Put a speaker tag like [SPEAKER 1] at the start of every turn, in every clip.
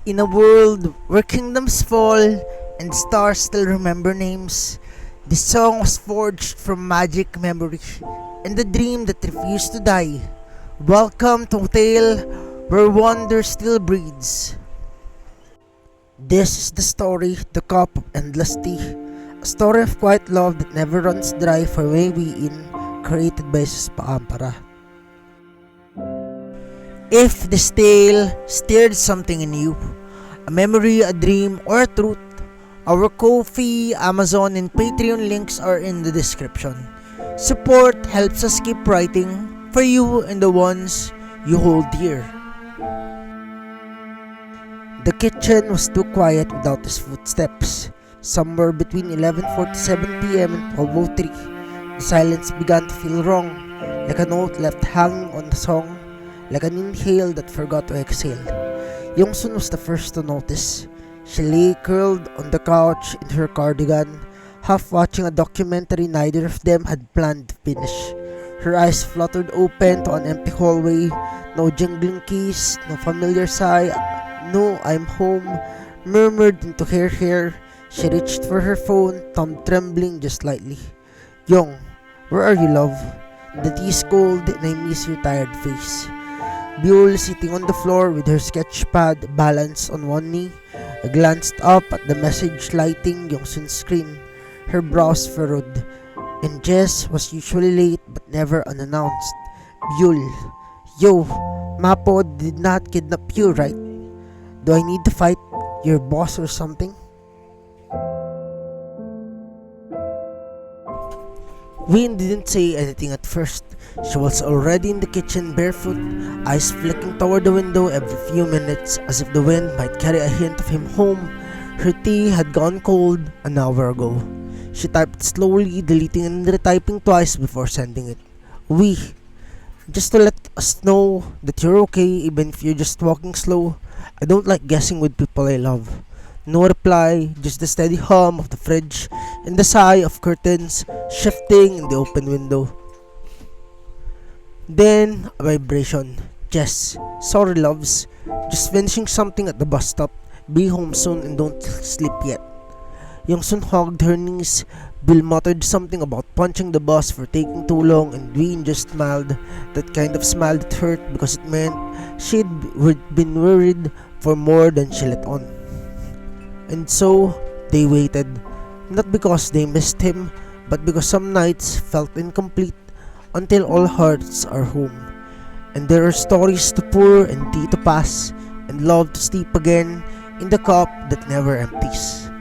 [SPEAKER 1] In a world where kingdoms fall and stars still remember names, this song was forged from magic memory and the dream that refused to die. Welcome to a tale where wonder still breathes. This is the story, The Cup of Endless Tea, a story of quiet love that never runs dry for Wheein, created by Spampara. If this tale stirred something in you, a memory, a dream, or a truth, our Ko-fi, Amazon, and Patreon links are in the description. Support helps us keep writing for you and the ones you hold dear. The kitchen was too quiet without his footsteps. Somewhere between 11:47 p.m. and 12:03, the silence began to feel wrong, like a note left hanging on the song, like an inhale that forgot to exhale. Yongsun was the first to notice. She lay curled on the couch in her cardigan, half watching a documentary neither of them had planned to finish. Her eyes fluttered open to an empty hallway, no jingling keys, no familiar sigh, no "I'm home" murmured into her hair. She reached for her phone, thumb trembling just slightly. "Yong, where are you, love? The tea's cold and I miss your tired face." Byul, sitting on the floor with her sketch pad balanced on one knee, glanced up at the message lighting Yongsun's screen. Her brows furrowed. And Jess was usually late but never unannounced. "Byul, yo, Mapo did not kidnap you, right? Do I need to fight your boss or something?" Wheein didn't say anything at first. She was already in the kitchen barefoot, eyes flicking toward the window every few minutes as if the wind might carry a hint of him home. Her tea had gone cold an hour ago. She typed slowly, deleting and retyping twice before sending it. "We, just to let us know that you're okay even if you're just walking slow. I don't like guessing with people I love." No reply, just the steady hum of the fridge and the sigh of curtains shifting in the open window. Then, a vibration. "Jess, sorry loves. Just finishing something at the bus stop. Be home soon and don't sleep yet." Yongsun hugged her knees. Bill muttered something about punching the bus for taking too long, and Wheein just smiled. That kind of smile that hurt because it meant she'd been worried for more than she let on. And so, they waited. Not because they missed him, but because some nights felt incomplete until all hearts are home. And there are stories to pour and tea to pass, and love to steep again in the cup that never empties.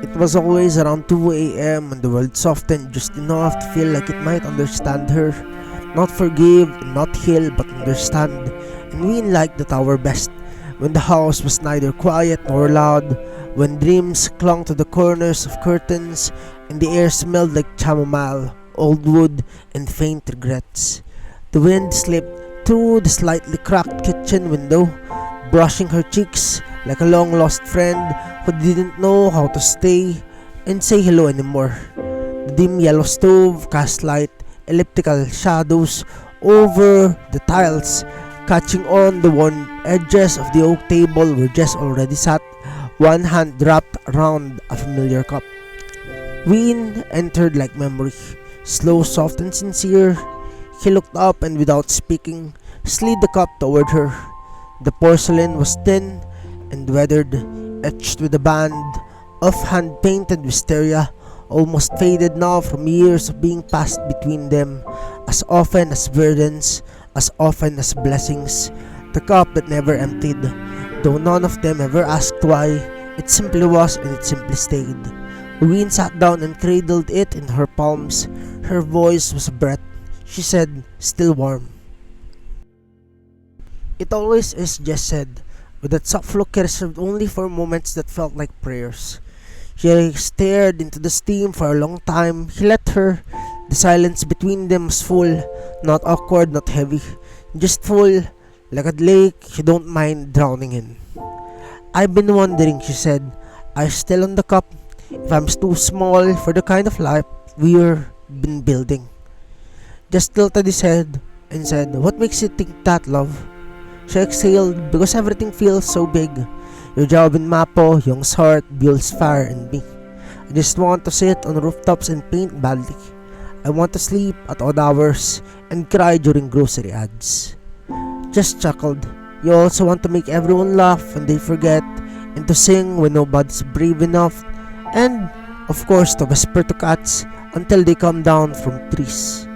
[SPEAKER 1] It was always around 2 a.m. when the world softened just enough to feel like it might understand her. Not forgive and not heal, but understand. And Wheein liked that hour best. When the house was neither quiet nor loud, when dreams clung to the corners of curtains, and the air smelled like chamomile, old wood, and faint regrets. The wind slipped through the slightly cracked kitchen window, brushing her cheeks like a long-lost friend who didn't know how to stay and say hello anymore. The dim yellow stove cast light, elliptical shadows over the tiles, catching on the worn edges of the oak table where Jess already sat, one hand wrapped around a familiar cup. Wheein entered like memory, slow, soft, and sincere. He looked up and without speaking, slid the cup toward her. The porcelain was thin and weathered, etched with a band of hand-painted wisteria, almost faded now from years of being passed between them, as often as burdens, as often as blessings. The cup that never emptied, though none of them ever asked why. It simply was and it simply stayed. Wheein sat down and cradled it in her palms. Her voice was a breath. She said, still warm. "It always is," Jess said, with that soft look reserved only for moments that felt like prayers. She stared into the steam for a long time. He let her. The silence between them was full, not awkward, not heavy, just full, like a lake you don't mind drowning in. "I've been wondering," she said, eyes still on the cup, "if I'm too small for the kind of life we've been building." Just tilted his head and said, "What makes you think that, love?" She exhaled because everything feels so big. Your job in Mapo, Young's heart, Byul's fire, and me. I just want to sit on rooftops and paint badly. I want to sleep at odd hours and cry during grocery ads. Just chuckled. You also want to make everyone laugh when they forget, and to sing when nobody's brave enough, and of course to whisper to cats until they come down from trees.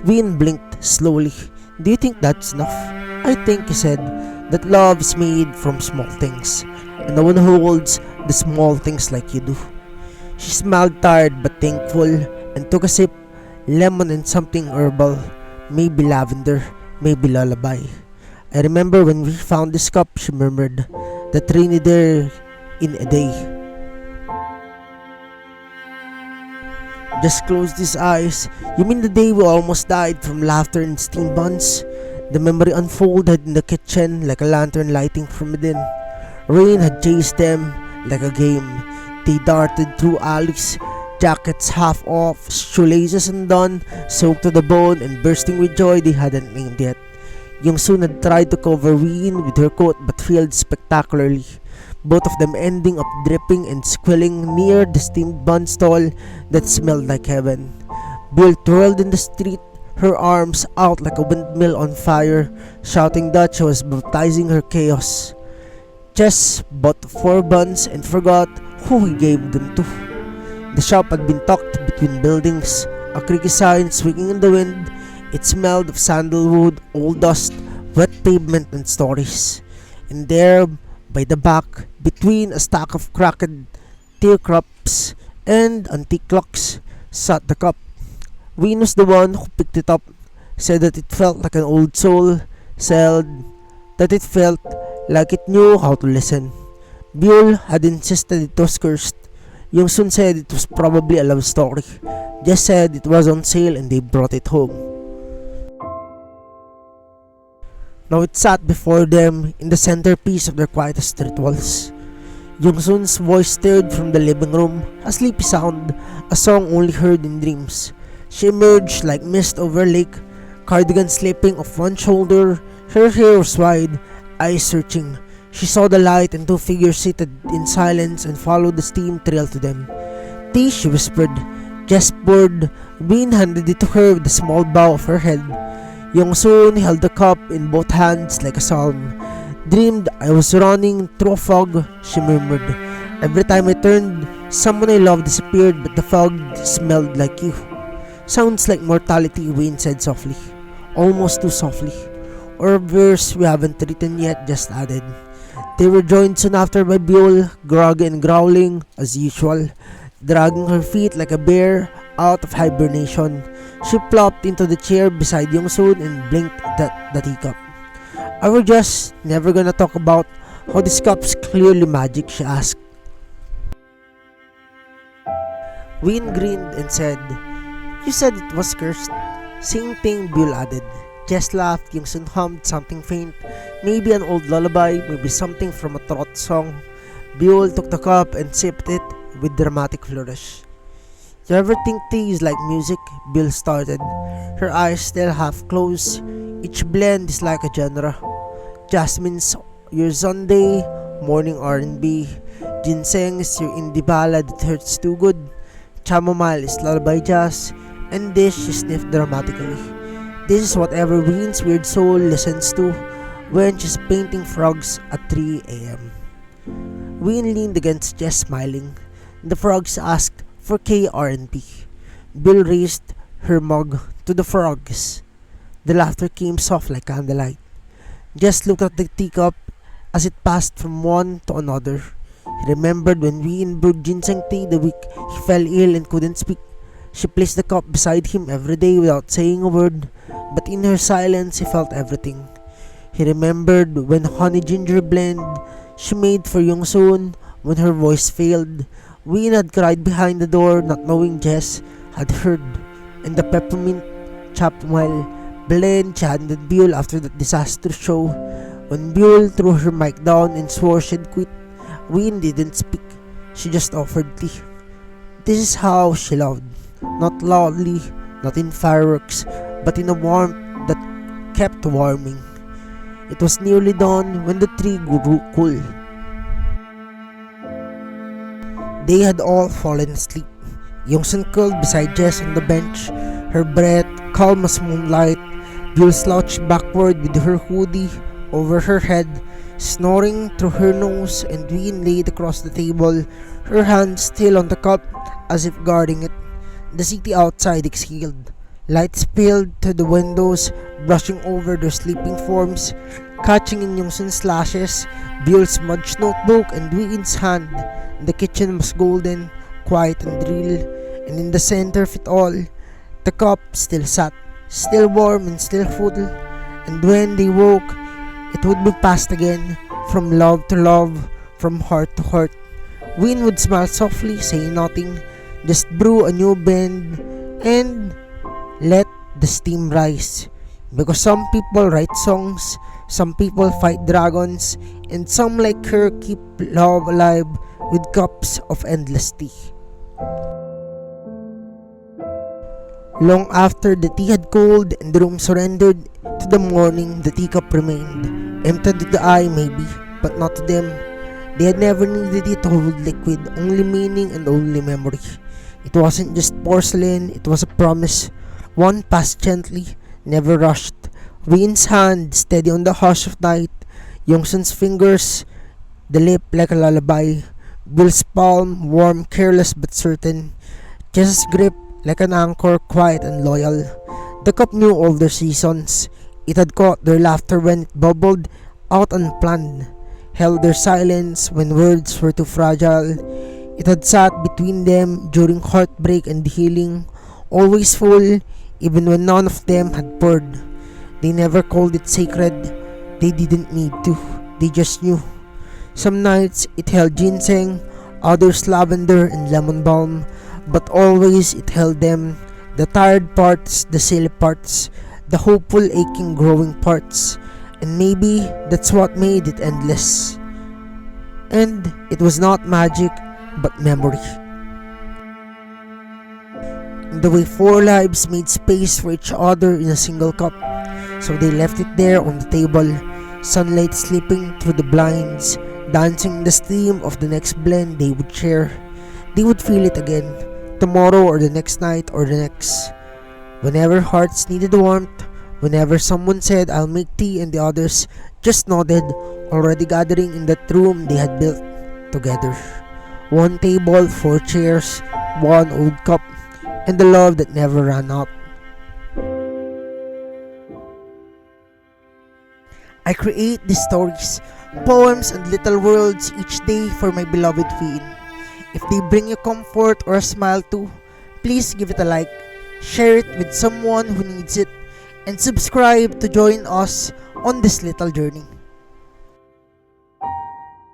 [SPEAKER 1] Wheein blinked slowly. Do you think that's enough? I think, he said, that love is made from small things, and no one holds the small things like you do. She smiled tired but thankful and took a sip. Lemon and something herbal, maybe lavender, maybe lullaby. I remember when we found this cup, she murmured, that rainy there in a day. Just closed his eyes. You mean the day we almost died from laughter and steam buns? The memory unfolded in the kitchen like a lantern lighting from within. Rain had chased them like a game. They darted through alleys, jackets half off, shoelaces undone, soaked to the bone and bursting with joy they hadn't named yet. Yongsun had tried to cover Wheein with her coat but failed spectacularly, both of them ending up dripping and squilling near the steamed bun stall that smelled like heaven. Byul twirled in the street, her arms out like a windmill on fire, shouting that she was baptizing her chaos. Jess bought 4 buns and forgot who he gave them to. The shop had been tucked between buildings, a creaky sign swinging in the wind. It smelled of sandalwood, old dust, wet pavement, and stories. And there, by the back, between a stack of cracked teacups and antique clocks, sat the cup. Wheein was the one who picked it up, said that it felt like an old soul, said that it felt like it knew how to listen. Byul had insisted it was cursed. Yongsun said it was probably a love story. Jess said it was on sale and they brought it home. Now it sat before them in the centerpiece of their quietest rituals. Yongsun's voice stirred from the living room, a sleepy sound, a song only heard in dreams. She emerged like mist over a lake, cardigan slipping off one shoulder, her hair was wide, eyes searching. She saw the light and 2 figures seated in silence and followed the steam trail to them. Tea, she whispered. Jess poured. Wheein handed it to her with a small bow of her head. Yongsun held the cup in both hands like a psalm. Dreamed I was running through a fog, she murmured. Every time I turned, someone I loved disappeared, but the fog smelled like you. Sounds like mortality, Wheein said softly. Almost too softly. Or a verse we haven't written yet, Jess added. They were joined soon after by Byul, groggy and growling, as usual, dragging her feet like a bear out of hibernation. She plopped into the chair beside Yongsun and blinked at the teacup. Are we just never gonna talk about how this cup's clearly magic, she asked. Wheein grinned and said, You said it was cursed. Same thing, Byul added. Jess laughed. Yongsun hummed something faint, maybe an old lullaby, maybe something from a throat song. Byul took the cup and sipped it with dramatic flourish. You ever think tea is like music? Byul started, her eyes still half closed. Each blend is like a genre. Jasmine's your Sunday, morning R&B. Ginseng is your indie ballad that hurts too good. Chamomile is lullaby jazz. And this she sniffed dramatically. This is whatever Wheein's weird soul listens to when she's painting frogs at 3 a.m. Wheein leaned against Jess smiling. The frogs asked for KR&P. Byul raised her mug to the frogs. The laughter came soft like candlelight. Jess looked at the teacup as it passed from one to another. He remembered when Wheein brewed ginseng tea the week he fell ill and couldn't speak. She placed the cup beside him every day without saying a word, but in her silence he felt everything. He remembered when honey ginger blend she made for Yongsun when her voice failed. Wheein had cried behind the door not knowing Jess had heard, and the peppermint chamomile blend she handed Byul after that disastrous show. When Byul threw her mic down and swore she'd quit, Wheein didn't speak. She just offered tea. This is how she loved. Not loudly, not in fireworks, but in a warmth that kept warming. It was nearly dawn when the tree grew cool. They had all fallen asleep. Yongsun curled beside Jess on the bench, her breath calm as moonlight. Byul slouched backward with her hoodie over her head, snoring through her nose, and Wheein laid across the table, her hand still on the cup, as if guarding it. The city outside exhaled. Light spilled to the windows, brushing over their sleeping forms, catching in Yongsun's lashes, Byul's smudged notebook, and Wheein's hand. The kitchen was golden, quiet and real, and in the center of it all, the cup still sat, still warm and still full. And when they woke, it would be passed again, from love to love, from heart to heart. Wheein would smile softly, say nothing, just brew a new blend, and let the steam rise. Because some people write songs, some people fight dragons, and some like her keep love alive with cups of endless tea. Long after the tea had cooled and the room surrendered to the morning, the teacup remained. Empty to the eye maybe, but not to them. They had never needed it to hold liquid, only meaning and only memory. It wasn't just porcelain, it was a promise. One passed gently, never rushed. Wheein's hand steady on the hush of night. Yongsun's fingers, the lip like a lullaby. Bill's palm, warm, careless but certain. Jess's grip like an anchor, quiet and loyal. The cup knew all their seasons. It had caught their laughter when it bubbled out unplanned, held their silence when words were too fragile. It had sat between them during heartbreak and healing, always full, even when none of them had poured. They never called it sacred. They didn't need to. They just knew. Some nights it held ginseng, others lavender and lemon balm, but always it held them, the tired parts, the silly parts, the hopeful, aching, growing parts. And maybe that's what made it endless. And it was not magic, but memory. In the way four lives made space for each other in a single cup. So they left it there on the table, sunlight slipping through the blinds, dancing in the steam of the next blend they would share. They would feel it again, tomorrow or the next night or the next. Whenever hearts needed warmth, whenever someone said, "I'll make tea," and the others just nodded, already gathering in that room they had built together. One table, four chairs, one old cup, and the love that never ran out. I create these stories, poems and little worlds each day for my beloved Wheein. If they bring you comfort or a smile too, please give it a like, share it with someone who needs it, and subscribe to join us on this little journey.